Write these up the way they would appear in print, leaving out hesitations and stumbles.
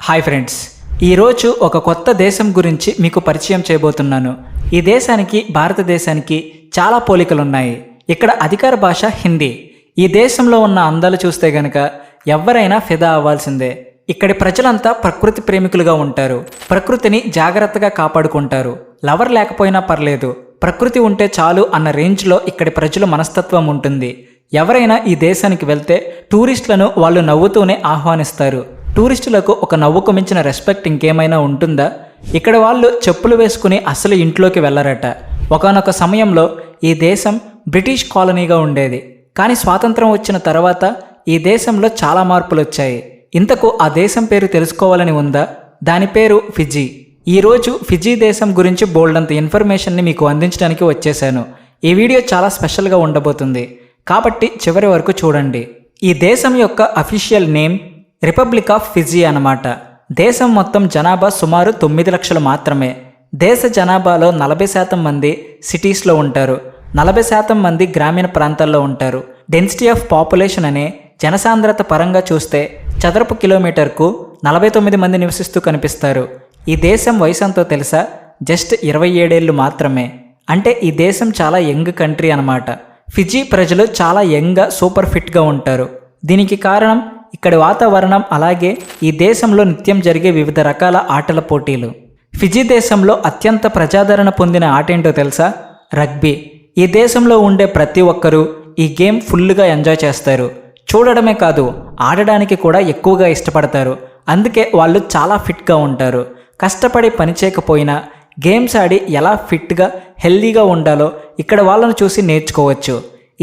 Hi friends, ఈరోజు ఒక కొత్త దేశం గురించి మీకు పరిచయం చేయబోతున్నాను. ఈ దేశానికి భారతదేశానికి చాలా పోలికలు ఉన్నాయి. ఇక్కడ అధికార భాష హిందీ. ఈ దేశంలో ఉన్న అందాలు చూస్తే గనక ఎవరైనా ఫిదా అవ్వాల్సిందే. ఇక్కడి ప్రజలంతా ప్రకృతి ప్రేమికులుగా ఉంటారు. ప్రకృతిని జాగ్రత్తగా కాపాడుకుంటారు. లవర్ లేకపోయినా పర్లేదు, ప్రకృతి ఉంటే చాలు అన్న రేంజ్లో ఇక్కడి ప్రజల మనస్తత్వం ఉంటుంది. ఎవరైనా ఈ దేశానికి వెళ్తే టూరిస్టులను వాళ్ళు నవ్వుతూనే ఆహ్వానిస్తారు. టూరిస్టులకు ఒక నవ్వుకు మించిన రెస్పెక్ట్ ఇంకేమైనా ఉంటుందా? ఇక్కడ వాళ్ళు చెప్పులు వేసుకుని అసలు ఇంట్లోకి వెళ్ళరట. ఒకానొక సమయంలో ఈ దేశం బ్రిటిష్ కాలనీగా ఉండేది. కానీ స్వాతంత్రం వచ్చిన తర్వాత ఈ దేశంలో చాలా మార్పులు వచ్చాయి. ఇంతకు ఆ దేశం పేరు తెలుసుకోవాలని ఉందా? దాని పేరు ఫిజీ. ఈరోజు ఫిజీ దేశం గురించి బోల్డంత ఇన్ఫర్మేషన్ని మీకు అందించడానికి వచ్చేసాను. ఈ వీడియో చాలా స్పెషల్గా ఉండబోతుంది, కాబట్టి చివరి వరకు చూడండి. ఈ దేశం యొక్క official name republic of Fiji అన్నమాట. దేశం మొత్తం జనాభా సుమారు 9 లక్షలు మాత్రమే. దేశ జనాభాలో 40% మంది సిటీస్లో ఉంటారు, 40% మంది గ్రామీణ ప్రాంతాల్లో ఉంటారు. డెన్సిటీ ఆఫ్ పాపులేషన్ అనే జనసాంద్రత పరంగా చూస్తే చదరపు కిలోమీటర్కు 49 మంది నివసిస్తూ కనిపిస్తారు. ఈ దేశం వయసు ఎంతో తెలుసా? జస్ట్ 27 ఏళ్ళు మాత్రమే. అంటే ఈ దేశం చాలా యంగ్ కంట్రీ అన్నమాట. ఫిజీ ప్రజలు చాలా యంగ్గా సూపర్ ఫిట్గా ఉంటారు. దీనికి కారణం ఇక్కడి వాతావరణం, అలాగే ఈ దేశంలో నిత్యం జరిగే వివిధ రకాల ఆటల పోటీలు. ఫిజీ దేశంలో అత్యంత ప్రజాదరణ పొందిన ఆట ఏంటో తెలుసా? రగ్బీ. ఈ దేశంలో ఉండే ప్రతి ఒక్కరూ ఈ గేమ్ ఫుల్గా ఎంజాయ్ చేస్తారు. చూడడమే కాదు, ఆడడానికి కూడా ఎక్కువగా ఇష్టపడతారు. అందుకే వాళ్ళు చాలా ఫిట్గా ఉంటారు. కష్టపడి పని చేయకపోయినా గేమ్స్ ఆడి ఎలా ఫిట్గా హెల్దీగా ఉండాలో ఇక్కడ వాళ్ళను చూసి నేర్చుకోవచ్చు.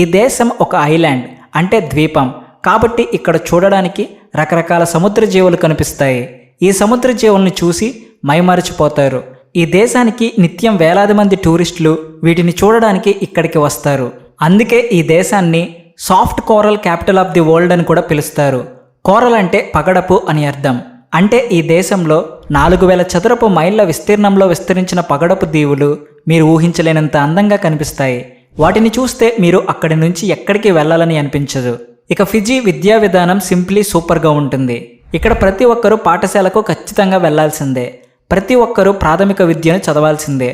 ఈ దేశం ఒక ఐలాండ్, అంటే ద్వీపం. కాబట్టి ఇక్కడ చూడడానికి రకరకాల సముద్ర జీవులు కనిపిస్తాయి. ఈ సముద్ర జీవుల్ని చూసి మైమరిచిపోతారు. ఈ దేశానికి నిత్యం వేలాది మంది టూరిస్టులు వీటిని చూడడానికి ఇక్కడికి వస్తారు. అందుకే ఈ దేశాన్ని soft coral capital of the world అని కూడా పిలుస్తారు. కోరల్ అంటే పగడపు అని అర్థం. అంటే ఈ దేశంలో 4000 చదరపు మైళ్ళ విస్తీర్ణంలో విస్తరించిన పగడపు దీవులు మీరు ఊహించలేనంత అందంగా కనిపిస్తాయి. వాటిని చూస్తే మీరు అక్కడి నుంచి ఎక్కడికి వెళ్ళాలని అనిపించదు. ఇక ఫిజీ విద్యా విధానం సింప్లీ సూపర్గా ఉంటుంది. ఇక్కడ ప్రతి ఒక్కరూ పాఠశాలకు ఖచ్చితంగా వెళ్లాల్సిందే. ప్రతి ఒక్కరూ ప్రాథమిక విద్యను చదవాల్సిందే.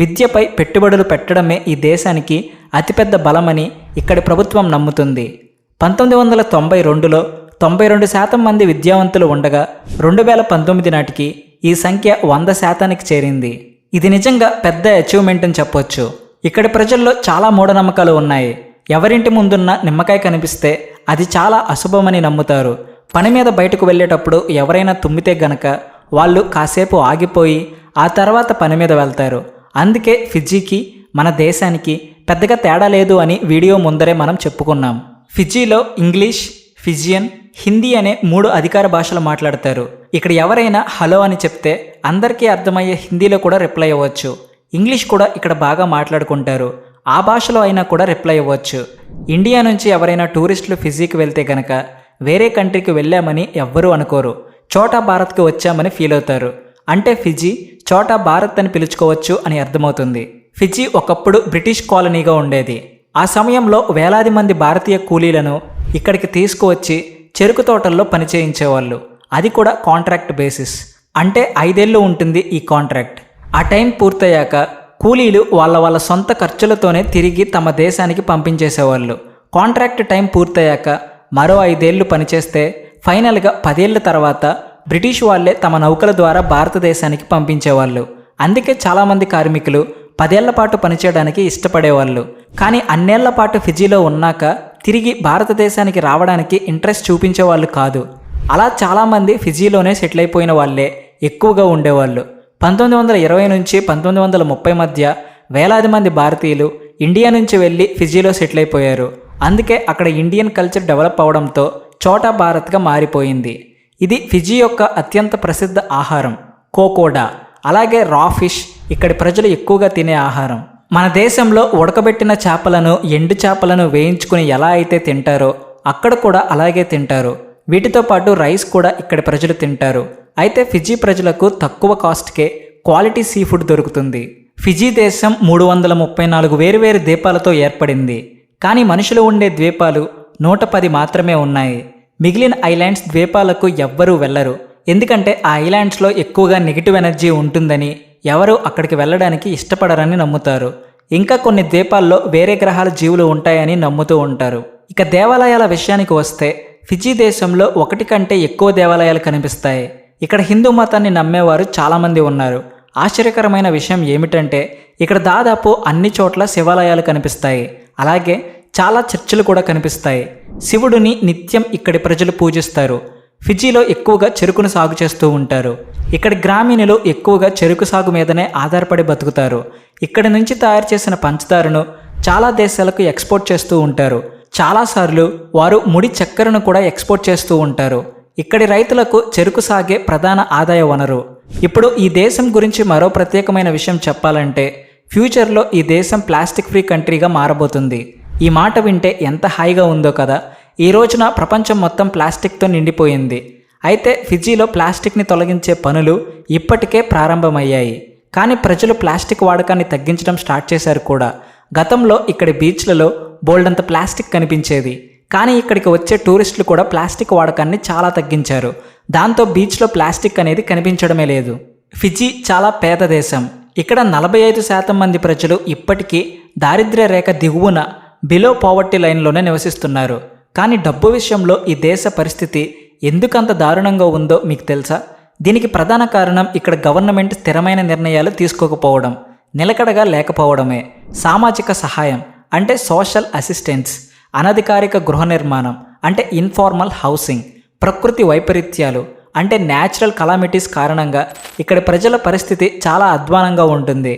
విద్యపై పెట్టుబడులు పెట్టడమే ఈ దేశానికి అతిపెద్ద బలమని ఇక్కడి ప్రభుత్వం నమ్ముతుంది. 1992లో 92% మంది విద్యావంతులు ఉండగా 2019 నాటికి ఈ సంఖ్య 100%కి చేరింది. ఇది నిజంగా పెద్ద అచీవ్మెంట్ అని చెప్పొచ్చు. ఇక్కడి ప్రజల్లో చాలా మూఢనమ్మకాలు ఉన్నాయి. ఎవరింటి ముందున్న నిమ్మకాయ కనిపిస్తే అది చాలా అశుభమని నమ్ముతారు. పని మీద బయటకు వెళ్ళేటప్పుడు ఎవరైనా తుమ్మితే గనక వాళ్ళు కాసేపు ఆగిపోయి ఆ తర్వాత పని మీద వెళ్తారు. అందుకే ఫిజీకి మన దేశానికి పెద్దగా తేడా లేదు అని వీడియో ముందరే మనం చెప్పుకున్నాం. ఫిజీలో ఇంగ్లీష్, ఫిజియన్, హిందీ అనే 3 అధికార భాషలు మాట్లాడతారు. ఇక్కడ ఎవరైనా హలో అని చెప్తే అందరికీ అర్థమయ్యే హిందీలో కూడా రిప్లై అవ్వచ్చు. ఇంగ్లీష్ కూడా ఇక్కడ బాగా మాట్లాడుకుంటారు. ఆ భాషలో అయినా కూడా రిప్లై ఇవ్వచ్చు. ఇండియా నుంచి ఎవరైనా టూరిస్టులు ఫిజీకి వెళ్తే గనక వేరే కంట్రీకి వెళ్ళామని ఎవ్వరూ అనుకోరు. చోటా భారత్కి వచ్చామని ఫీల్ అవుతారు. అంటే ఫిజీ చోటా భారత్ అని పిలుచుకోవచ్చు అని అర్థమవుతుంది. ఫిజీ ఒకప్పుడు బ్రిటిష్ కాలనీగా ఉండేది. ఆ సమయంలో వేలాది మంది భారతీయ కూలీలను ఇక్కడికి తీసుకువచ్చి చెరుకు తోటల్లో పనిచేయించేవాళ్ళు. అది కూడా కాంట్రాక్ట్ బేసిస్. అంటే 5 ఏళ్ళు ఉంటుంది ఈ కాంట్రాక్ట్. ఆ టైం పూర్తయ్యాక కూలీలు వాళ్ళ సొంత ఖర్చులతోనే తిరిగి తమ దేశానికి పంపించేసేవాళ్ళు. కాంట్రాక్ట్ టైం పూర్తయ్యాక మరో 5 ఏళ్ళు పనిచేస్తే ఫైనల్గా 10 ఏళ్ల తర్వాత బ్రిటిష్ వాళ్ళే తమ నౌకల ద్వారా భారతదేశానికి పంపించేవాళ్ళు. అందుకే చాలామంది కార్మికులు 10 ఏళ్ల పాటు పనిచేయడానికి ఇష్టపడేవాళ్ళు. కానీ అన్నేళ్ల పాటు ఫిజీలో ఉన్నాక తిరిగి భారతదేశానికి రావడానికి ఇంట్రెస్ట్ చూపించేవాళ్ళు కాదు. అలా చాలామంది ఫిజీలోనే సెటిల్ అయిపోయిన వాళ్ళే ఎక్కువగా ఉండేవాళ్ళు. 1920 నుంచి 1930 మధ్య వేలాది మంది భారతీయులు ఇండియా నుంచి వెళ్ళి ఫిజీలో సెటిల్ అయిపోయారు. అందుకే అక్కడ ఇండియన్ కల్చర్ డెవలప్ అవడంతో చోటా భారత్గా మారిపోయింది. ఇది ఫిజీ యొక్క అత్యంత ప్రసిద్ధ ఆహారం కోకోడా. అలాగే రా ఫిష్ ఇక్కడి ప్రజలు ఎక్కువగా తినే ఆహారం. మన దేశంలో ఉడకబెట్టిన చేపలను, ఎండు చేపలను వేయించుకుని ఎలా అయితే తింటారో అక్కడ కూడా అలాగే తింటారు. వీటితో పాటు రైస్ కూడా ఇక్కడి ప్రజలు తింటారు. అయితే ఫిజీ ప్రజలకు తక్కువ కాస్ట్కే క్వాలిటీ సీ ఫుడ్ దొరుకుతుంది. ఫిజీ దేశం 334 వేరువేరు ద్వీపాలతో ఏర్పడింది. కానీ మనుషులు ఉండే ద్వీపాలు 110 మాత్రమే ఉన్నాయి. మిగిలిన ఐలాండ్స్ ద్వీపాలకు ఎవ్వరూ వెళ్లరు. ఎందుకంటే ఆ ఐలాండ్స్లో ఎక్కువగా నెగిటివ్ ఎనర్జీ ఉంటుందని ఎవరు అక్కడికి వెళ్ళడానికి ఇష్టపడరని నమ్ముతారు. ఇంకా కొన్ని ద్వీపాల్లో వేరే గ్రహాల జీవులు ఉంటాయని నమ్ముతూ ఉంటారు. ఇక దేవాలయాల విషయానికి వస్తే ఫిజీ దేశంలో ఒకటి కంటే ఎక్కువ దేవాలయాలు కనిపిస్తాయి. ఇక్కడ హిందూ మతాన్ని నమ్మేవారు చాలామంది ఉన్నారు. ఆశ్చర్యకరమైన విషయం ఏమిటంటే ఇక్కడ దాదాపు అన్ని చోట్ల శివాలయాలు కనిపిస్తాయి. అలాగే చాలా చర్చిలు కూడా కనిపిస్తాయి. శివుడిని నిత్యం ఇక్కడి ప్రజలు పూజిస్తారు. ఫిజీలో ఎక్కువగా చెరుకును సాగు చేస్తూ ఉంటారు. ఇక్కడి గ్రామీణులు ఎక్కువగా చెరుకు సాగు మీదనే ఆధారపడి బతుకుతారు. ఇక్కడి నుంచి తయారు చేసిన పంచదారను చాలా దేశాలకు ఎక్స్పోర్ట్ చేస్తూ ఉంటారు. చాలాసార్లు వారు ముడి చక్కెరను కూడా ఎక్స్పోర్ట్ చేస్తూ ఉంటారు. ఇక్కడి రైతులకు చెరుకు సాగే ప్రధాన ఆదాయ వనరు. ఇప్పుడు ఈ దేశం గురించి మరో ప్రత్యేకమైన విషయం చెప్పాలంటే ఫ్యూచర్లో ఈ దేశం ప్లాస్టిక్ ఫ్రీ కంట్రీగా మారబోతుంది. ఈ మాట వింటే ఎంత హాయిగా ఉందో కదా. ఈ రోజున ప్రపంచం మొత్తం ప్లాస్టిక్తో నిండిపోయింది. అయితే ఫిజీలో ప్లాస్టిక్ని తొలగించే పనులు ఇప్పటికే ప్రారంభమయ్యాయి. కానీ ప్రజలు ప్లాస్టిక్ వాడకాన్ని తగ్గించడం స్టార్ట్ చేశారు కూడా. గతంలో ఇక్కడి బీచ్లలో బోల్డంత ప్లాస్టిక్ కనిపించేది. కానీ ఇక్కడికి వచ్చే టూరిస్టులు కూడా ప్లాస్టిక్ వాడకాన్ని చాలా తగ్గించారు. దాంతో బీచ్లో ప్లాస్టిక్ అనేది కనిపించడమే లేదు. ఫిజీ చాలా పేద దేశం. ఇక్కడ 45% మంది ప్రజలు ఇప్పటికీ దారిద్ర్య రేఖ దిగువన బిలో పావర్టీ లైన్లోనే నివసిస్తున్నారు. కానీ డబ్బు విషయంలో ఈ దేశ పరిస్థితి ఎందుకంత దారుణంగా ఉందో మీకు తెలుసా? దీనికి ప్రధాన కారణం ఇక్కడ గవర్నమెంట్ స్థిరమైన నిర్ణయాలు తీసుకోకపోవడం, నిలకడగా లేకపోవడమే. సామాజిక సహాయం అంటే సోషల్ అసిస్టెన్స్, అనధికారిక గృహ నిర్మాణం అంటే ఇన్ఫార్మల్ హౌసింగ్, ప్రకృతి వైపరీత్యాలు అంటే న్యాచురల్ కలామిటీస్ కారణంగా ఇక్కడి ప్రజల పరిస్థితి చాలా అధ్వానంగా ఉంటుంది.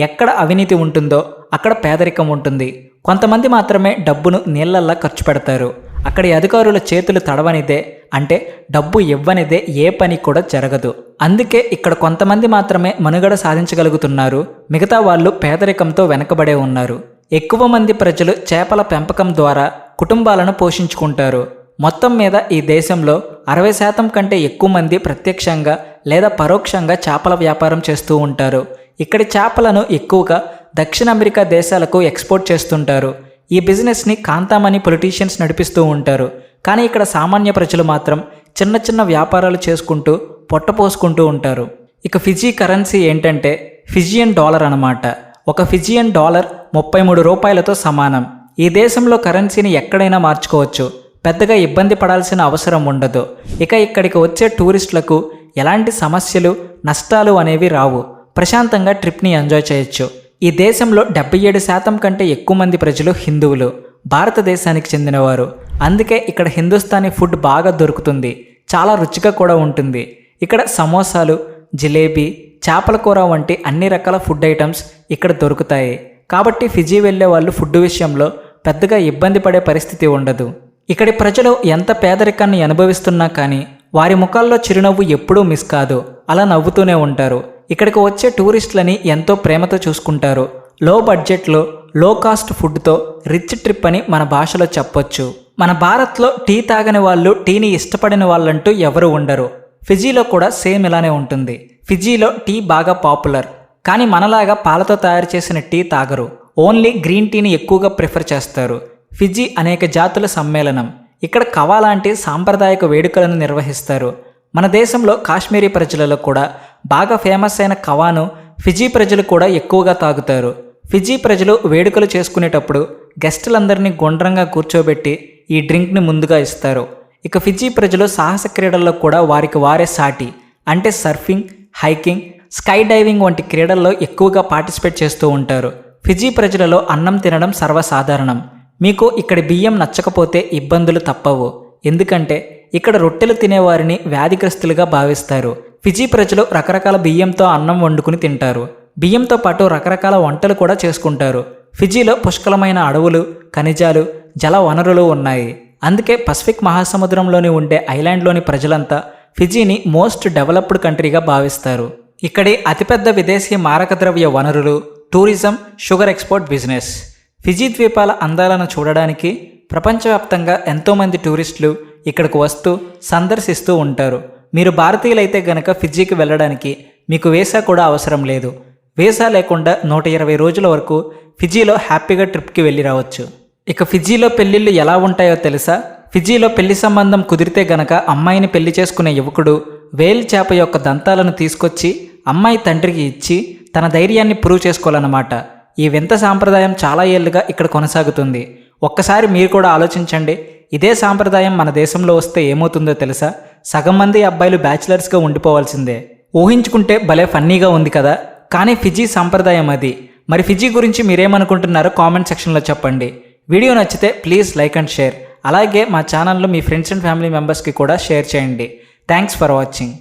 ఎక్కడ అవినీతి ఉంటుందో అక్కడ పేదరికం ఉంటుంది. కొంతమంది మాత్రమే డబ్బును నీళ్లల్లా ఖర్చు పెడతారు. అక్కడి అధికారుల చేతులు తడవనిదే అంటే డబ్బు ఇవ్వనిదే ఏ పని కూడా జరగదు. అందుకే ఇక్కడ కొంతమంది మాత్రమే మనుగడ సాధించగలుగుతున్నారు. మిగతా వాళ్ళు పేదరికంతో వెనకబడే ఉన్నారు. ఎక్కువ మంది ప్రజలు చేపల పెంపకం ద్వారా కుటుంబాలను పోషించుకుంటారు. మొత్తం మీద ఈ దేశంలో 60% కంటే ఎక్కువ మంది ప్రత్యక్షంగా లేదా పరోక్షంగా చేపల వ్యాపారం చేస్తూ ఉంటారు. ఇక్కడి చేపలను ఎక్కువగా దక్షిణ అమెరికా దేశాలకు ఎక్స్పోర్ట్ చేస్తుంటారు. ఈ బిజినెస్ని కాంతామని పొలిటీషియన్స్ నడిపిస్తూ ఉంటారు. కానీ ఇక్కడ సామాన్య ప్రజలు మాత్రం చిన్న చిన్న వ్యాపారాలు చేసుకుంటూ పొట్టపోసుకుంటూ ఉంటారు. ఇక ఫిజీ కరెన్సీ ఏంటంటే ఫిజియన్ డాలర్ అన్నమాట. ఒక ఫిజియన్ డాలర్ 33 రూపాయలతో సమానం. ఈ దేశంలో కరెన్సీని ఎక్కడైనా మార్చుకోవచ్చు. పెద్దగా ఇబ్బంది పడాల్సిన అవసరం ఉండదు. ఇక ఇక్కడికి వచ్చే టూరిస్టులకు ఎలాంటి సమస్యలు నష్టాలు అనేవి రావు. ప్రశాంతంగా ట్రిప్ని ఎంజాయ్ చేయొచ్చు. ఈ దేశంలో 77% కంటే ఎక్కువ మంది ప్రజలు హిందువులు, భారతదేశానికి చెందినవారు. అందుకే ఇక్కడ హిందుస్థానీ ఫుడ్ బాగా దొరుకుతుంది. చాలా రుచిగా కూడా ఉంటుంది. ఇక్కడ సమోసాలు, జిలేబీ, చేపల కూర వంటి అన్ని రకాల ఫుడ్ ఐటమ్స్ ఇక్కడ దొరుకుతాయి. కాబట్టి ఫిజీ వెళ్ళే వాళ్ళు ఫుడ్ విషయంలో పెద్దగా ఇబ్బంది పడే పరిస్థితి ఉండదు. ఇక్కడి ప్రజలు ఎంత పేదరికాన్ని అనుభవిస్తున్నా కానీ వారి ముఖాల్లో చిరునవ్వు ఎప్పుడూ మిస్ కాదు. అలా నవ్వుతూనే ఉంటారు. ఇక్కడికి వచ్చే టూరిస్టులని ఎంతో ప్రేమతో చూసుకుంటారు. లో బడ్జెట్లో లో కాస్ట్ ఫుడ్తో రిచ్ ట్రిప్ అని మన భాషలో చెప్పొచ్చు. మన భారత్లో టీ తాగని వాళ్ళు, టీని ఇష్టపడిన వాళ్ళంటూ ఎవరు ఉండరు. ఫిజీలో కూడా సేమ్ ఇలానే ఉంటుంది. ఫిజీలో టీ బాగా పాపులర్. కానీ మనలాగా పాలతో తయారు చేసిన టీ తాగరు. ఓన్లీ గ్రీన్ టీని ఎక్కువగా ప్రిఫర్ చేస్తారు. ఫిజీ అనేక జాతుల సమ్మేళనం. ఇక్కడ కవా లాంటి సాంప్రదాయక వేడుకలను నిర్వహిస్తారు. మన దేశంలో కాశ్మీరీ ప్రజలలో కూడా బాగా ఫేమస్ అయిన కవాను ఫిజీ ప్రజలు కూడా ఎక్కువగా తాగుతారు. ఫిజీ ప్రజలు వేడుకలు చేసుకునేటప్పుడు గెస్టులందరినీ గుండ్రంగా కూర్చోబెట్టి ఈ డ్రింక్ని ముందుగా ఇస్తారు. ఇక ఫిజీ ప్రజలు సాహస క్రీడల్లో కూడా వారికి వారే సాటి అంటే సర్ఫింగ్, హైకింగ్, స్కై డైవింగ్ వంటి క్రీడల్లో ఎక్కువగా పార్టిసిపేట్ చేస్తూ ఉంటారు. ఫిజీ ప్రజలలో అన్నం తినడం సర్వసాధారణం. మీకు ఇక్కడ బియ్యం నచ్చకపోతే ఇబ్బందులు తప్పవు. ఎందుకంటే ఇక్కడ రొట్టెలు తినేవారిని వ్యాధిగ్రస్తులుగా భావిస్తారు. ఫిజీ ప్రజలు రకరకాల బియ్యంతో అన్నం వండుకుని తింటారు. బియ్యంతో పాటు రకరకాల వంటలు కూడా చేసుకుంటారు. ఫిజీలో పుష్కలమైన అడవులు, ఖనిజాలు, జల వనరులు ఉన్నాయి. అందుకే పసిఫిక్ మహాసముద్రంలోని ఉండే ఐలాండ్లోని ప్రజలంతా ఫిజీని మోస్ట్ డెవలప్డ్ కంట్రీగా భావిస్తారు. ఇక్కడి అతిపెద్ద విదేశీ మారకద్రవ్య వనరులు, tourism, sugar export business. Fiji ద్వీపాల అందాలను చూడడానికి ప్రపంచవ్యాప్తంగా ఎంతోమంది టూరిస్టులు ఇక్కడికి వస్తూ సందర్శిస్తూ ఉంటారు. మీరు భారతీయులైతే గనక ఫిజీకి వెళ్ళడానికి మీకు వీసా కూడా అవసరం లేదు. వీసా లేకుండా 120 రోజుల వరకు ఫిజీలో హ్యాపీగా ట్రిప్కి వెళ్ళి రావచ్చు. ఇక ఫిజీలో పెళ్ళిళ్ళు ఎలా ఉంటాయో తెలుసా? ఫిజీలో పెళ్లి సంబంధం కుదిరితే గనక అమ్మాయిని పెళ్లి చేసుకునే యువకుడు వేల్ చేప యొక్క దంతాలను తీసుకొచ్చి అమ్మాయి తండ్రికి ఇచ్చి తన ధైర్యాన్ని ప్రూవ్ చేసుకోవాలన్నమాట. ఈ వింత సాంప్రదాయం చాలా ఏళ్లుగా ఇక్కడ కొనసాగుతుంది. ఒక్కసారి మీరు కూడా ఆలోచించండి, ఇదే సాంప్రదాయం మన దేశంలో వస్తే ఏమవుతుందో తెలుసా? సగం మంది అబ్బాయిలు బ్యాచిలర్స్గా ఉండిపోవాల్సిందే. ఊహించుకుంటే భలే ఫన్నీగా ఉంది కదా. కానీ ఫిజీ సాంప్రదాయం అది. మరి ఫిజీ గురించి మీరేమనుకుంటున్నారో కామెంట్ సెక్షన్లో చెప్పండి. వీడియో నచ్చితే ప్లీజ్ లైక్ అండ్ షేర్. అలాగే మా ఛానల్లో మీ ఫ్రెండ్స్ అండ్ ఫ్యామిలీ మెంబర్స్కి కూడా షేర్ చేయండి. Thanks for watching.